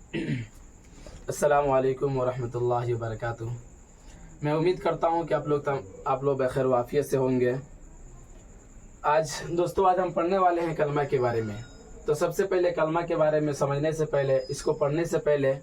अस्सलामु अलैकुम वरहमतुल्लाहि वबरकातुह। मैं उम्मीद करता हूँ कि आप लोग बखैर वाफियत से होंगे। आज हम पढ़ने वाले हैं कलमा के बारे में। तो सबसे पहले कलमा के बारे में समझने से पहले, इसको पढ़ने से पहले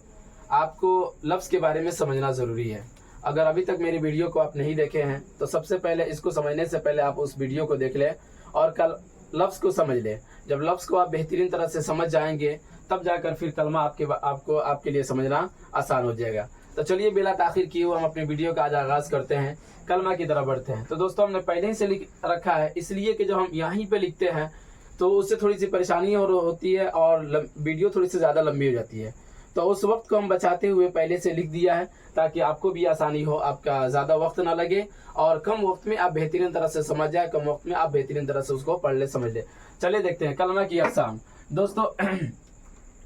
आपको लफ्ज़ के बारे में समझना ज़रूरी है। अगर अभी तक मेरी वीडियो को आप नहीं देखे हैं तो सबसे पहले इसको समझने से पहले आप उस वीडियो को देख लें और कल लफ्ज़ को समझ लें। जब लफ्ज़ को आप बेहतरीन तरह से समझ जाएंगे तब जाकर फिर कलमा आपके लिए समझना आसान हो जाएगा। तो चलिए बिला ताखिर किए हुए हम अपने वीडियो का आज आगाज़ करते हैं, कलमा की तरफ बढ़ते हैं। तो दोस्तों हमने पहले ही से लिख रखा है, इसलिए कि जब हम यहीं पे लिखते हैं तो उससे थोड़ी सी परेशानी होती है और वीडियो थोड़ी सी ज़्यादा लंबी हो जाती है। तो उस वक्त को हम बचाते हुए पहले से लिख दिया है ताकि आपको भी आसानी हो, आपका ज़्यादा वक्त ना लगे और कम वक्त में आप बेहतरीन तरह से समझ जाए, कम वक्त में आप बेहतरीन तरह से उसको पढ़ ले, समझ ले। चलिए देखते हैं कलमा की अक़साम। दोस्तों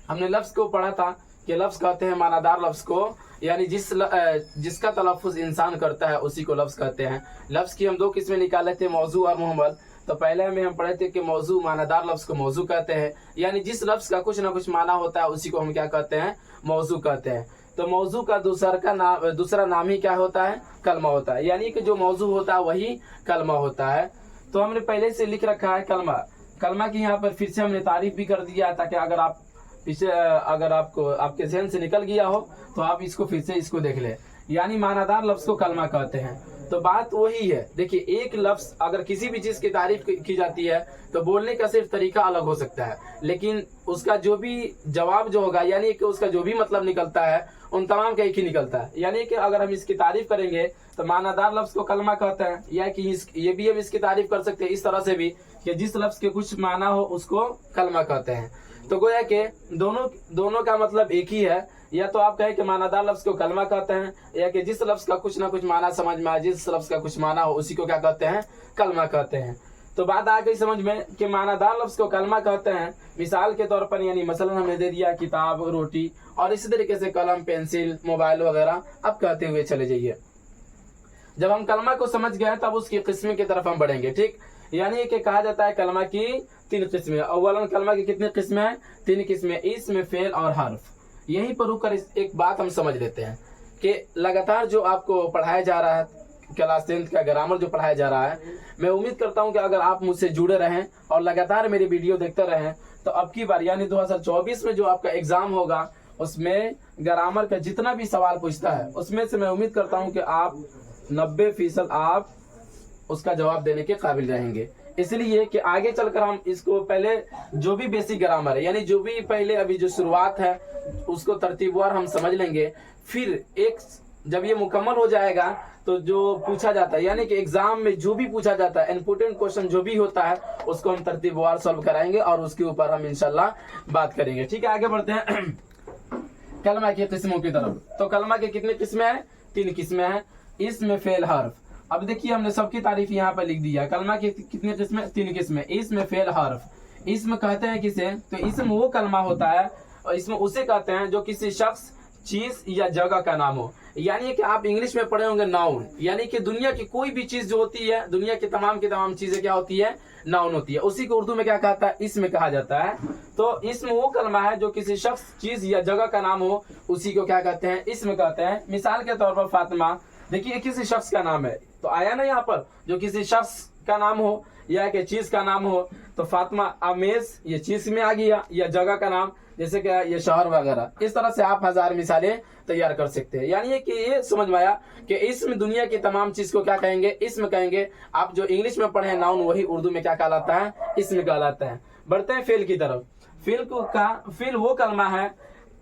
हमने लफ्ज़ को पढ़ा था कि लफ्ज़ कहते हैं मानादार लफ्ज़ को, यानी जिसका तलफ़्फ़ुज़ इंसान करता है उसी को लफ्ज़ कहते हैं। लफ्ज़ की हम दो किस्में निकाले थे, मौजू और मुहम्मल। तो पहले में हम पढ़े थे कि मौजू मानादार लफ्ज़ को मौजू कहते हैं, यानी जिस लफ्ज़ का कुछ ना कुछ माना होता है उसी को हम क्या कहते हैं, मौजू कहते हैं। तो मौजू का दूसरा नाम ही क्या होता है, कलमा होता है, यानी कि जो मौजू होता है वही कलमा होता है। तो हमने पहले से लिख रखा है कलमा की यहाँ पर फिर से हमने तारीफ भी कर दिया ताकि अगर आपके जहन से निकल गया हो तो आप इसको फिर से देख ले। यानी मानादार लफ्ज़ को कलमा कहते हैं। तो बात वही है, देखिए एक लफ्ज़ अगर किसी भी चीज़ की तारीफ की जाती है तो बोलने का सिर्फ तरीका अलग हो सकता है, लेकिन उसका जो भी जवाब जो होगा, यानी कि उसका जो भी मतलब निकलता है उन तमाम का एक ही निकलता है। यानी कि अगर हम इसकी तारीफ करेंगे तो मानादार लफ्ज़ को कलमा कहते हैं, या कि ये भी हम इसकी तारीफ कर सकते हैं इस तरह से भी कि जिस लफ्ज़ के कुछ माना हो उसको कलमा कहते हैं। तो गोया कि दोनों का मतलब एक ही है। या तो आप कहें कि मानादार लफ्ज़ को कलमा कहते हैं, या कि जिस लफ्ज़ का कुछ ना कुछ माना समझ में आए, जिस लफ्ज़ का कुछ माना हो उसी को क्या कहते हैं, कलमा कहते हैं। तो बात आ गई समझ में कि मानादार लफ्ज़ को कलमा कहते हैं। मिसाल के तौर पर, यानी मसलन हमने दे दिया किताब, रोटी और इसी तरीके से कलम, पेंसिल, मोबाइल वगैरह। अब कहते हुए चले जाइए, जब हम कलमा को समझ गए तब उसकी किस्म की तरफ हम बढ़ेंगे। ठीक, यानी कि कहा जाता है कलमा की 3 किस्में। अव्वलन कलमा की कितनी किस्में हैं, 3 किस्में, इसम, फेल और हर्फ। यहीं पर रुककर एक बात हम समझ लेते हैं कि लगातार जो आपको पढ़ाया जा रहा है, क्लास 10 का ग्रामर जो पढ़ाया जा रहा है, मैं उम्मीद करता हूं कि अगर आप मुझसे जुड़े रहें और लगातार मेरी वीडियो देखते रहें तो अब की बार यानी 2024 में जो आपका एग्जाम होगा उसमें ग्रामर का जितना भी सवाल पूछता है उसमें से मैं उम्मीद करता हूं कि आप 90% आप उसका जवाब देने के काबिल रहेंगे। इसलिए कि आगे चलकर हम इसको पहले जो भी बेसिक ग्रामर है, यानी जो भी पहले अभी जो शुरुआत है उसको तरतीबवार हम समझ लेंगे। फिर जब ये मुकम्मल हो जाएगा तो जो पूछा जाता है, यानी कि एग्जाम में जो भी पूछा जाता है, इंपोर्टेंट क्वेश्चन जो भी होता है उसको हम तरतीबवार सॉल्व कराएंगे और उसके ऊपर हम इंशाल्लाह बात करेंगे। ठीक है, आगे बढ़ते हैं कलमा की किस्मों की तरफ। तो कलमा की कितनी किस्में हैं, 3 किस्में हैं, इसमें, फेल, हर्फ। अब देखिए हमने सबकी तारीफ यहाँ पर लिख दिया। कलमा की कितनी किस्में, 3 किस्में, इसमें, फेल, हर्फ। इसमें कहते हैं किसे, तो इसमें वो कलमा होता है और इसमें उसे कहते हैं जो किसी शख्स, चीज या जगह का नाम हो। यानी कि आप इंग्लिश में पढ़े होंगे नाउन, यानी कि दुनिया की कोई भी चीज जो होती है, दुनिया की तमाम चीजें क्या होती है, नाउन होती है। उसी को उर्दू में क्या कहता है, इसम कहा जाता है। तो इसमें वो कलमा है जो किसी शख्स, चीज या जगह का नाम हो, उसी को क्या कहते हैं, इसम कहते हैं। मिसाल के तौर पर फातिमा, देखिए किसी शख्स का नाम है तो आया ना यहाँ पर, जो किसी शख्स का नाम हो या कि चीज का नाम हो, तो फातिमा अमेज ये चीज में आ गया, या जगह का नाम जैसे कि ये शहर वगैरह। इस तरह से आप 1000 मिसालें तैयार कर सकते हैं। यानी कि ये समझ में आया कि इसमें दुनिया की तमाम चीज को क्या कहेंगे, इसम कहेंगे। आप जो इंग्लिश में पढ़े हैं नाउन, वही उर्दू में क्या कहलाता है, इसम कहलाता है। बढ़ते हैं फेल की तरफ। फेल वो कलमा है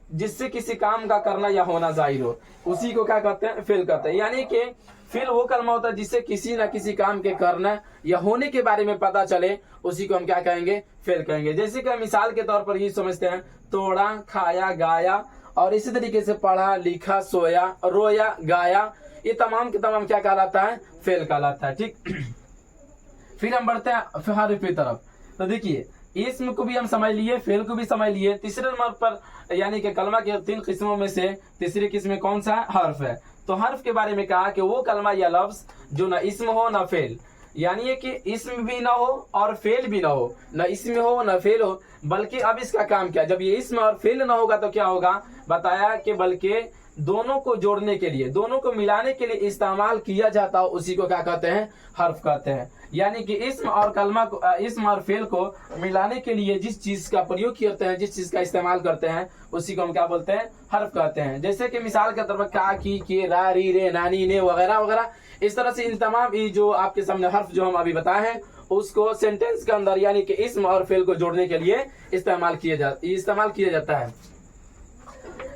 जिससे किसी काम का करना या होना जाहिर हो, उसी को क्या कहते हैं, फेल कहते हैं। यानी कि फेल वो कलमा होता है जिससे किसी ना किसी काम के करना या होने के बारे में पता चले, उसी को हम क्या कहेंगे, फेल कहेंगे। जैसे कि मिसाल के तौर पर ये समझते हैं, तोड़ा, खाया, गाया और इसी तरीके से पढ़ा, लिखा, सोया, रोया, गाया, ये तमाम के तमाम क्या कहलाता है, फेल कहलाता है। ठीक, फिर हम बढ़ते हैं हर्फ की तरफ। तो देखिए इसम को भी हम समझ लिए, फेल को भी समझ लिए। तीसरे नंबर पर यानी कि कलमा के 3 किस्मों में से तीसरी किस्म कौन सा है, हर्फ है। तो हर्फ के बारे में कहा कि वो कलमा या लफ्ज जो ना इसम हो ना फेल, यानी ये कि इसम भी ना हो और फेल भी ना हो, न इसम हो न फेल हो, बल्कि अब इसका काम क्या, जब ये इसम और फेल ना होगा तो क्या होगा, बताया कि बल्कि दोनों को जोड़ने के लिए, दोनों को मिलाने के लिए इस्तेमाल किया जाता हो, उसी को क्या कहते हैं, हर्फ कहते हैं। यानी कि इसम और कलमा को, इसम और फेल को मिलाने के लिए जिस चीज का प्रयोग करते हैं, जिस चीज का इस्तेमाल करते हैं, उसी को हम क्या बोलते हैं, हर्फ कहते हैं। जैसे कि मिसाल के तौर पर का, की, के, रा, री, रे, नानी, ने वगैरह वगैरह, इस तरह से इन तमाम ये जो आपके सामने हर्फ जो हम अभी बताए हैं, उसको सेंटेंस के अंदर यानी कि इसम और फेल को जोड़ने के लिए इस्तेमाल किया जाता है।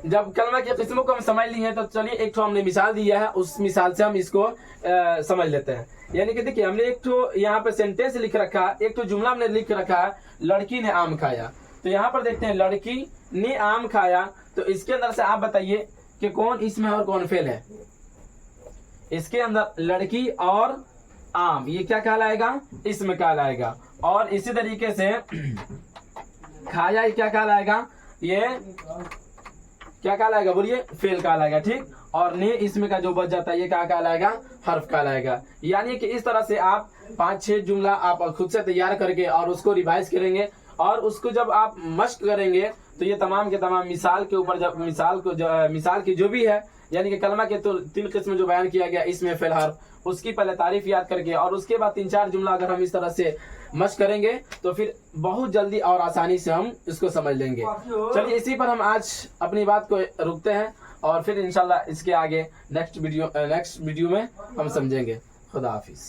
जब कलमा की किस्मों को हम समझ लिए हैं तो चलिए एक तो हमने मिसाल दिया है, उस मिसाल से हम इसको समझ लेते हैं। यानी कि देखिए हमने एक तो यहाँ पे सेंटेंस लिख रखा है, एक तो जुमला हमने लिख रखा है, लड़की ने आम खाया। तो यहाँ पर देखते हैं लड़की ने आम खाया, तो इसके अंदर से आप बताइए कि कौन इसमें और कौन फेल है। इसके अंदर लड़की और आम ये क्या कहलाएगा, इसमें कहलाएगा। और इसी तरीके से खाया क्या कहलाएगा, ये क्या कहलाएगा, बोलिए, फेल कहलाएगा, ठीक। और ने इसमें का जो बच जाता है ये क्या कहलाएगा, हर्फ कहलाएगा। यानी कि इस तरह से आप 5-6 जुमला आप खुद से तैयार करके और उसको रिवाइज करेंगे, और उसको जब आप मश्क करेंगे तो ये तमाम के तमाम मिसाल के ऊपर, जब मिसाल की जो भी है, यानी कि कलमा के तो 3 किस्म जो बयान किया गया, इसमें फेल हर्फ, उसकी पहले तारीफ याद करके और उसके बाद 3-4 जुमला अगर हम इस तरह से मश्क करेंगे तो फिर बहुत जल्दी और आसानी से हम इसको समझ लेंगे। चलिए इसी पर हम आज अपनी बात को रुकते हैं और फिर इंशाल्लाह इसके आगे नेक्स्ट वीडियो में हम समझेंगे। खुदा हाफिज।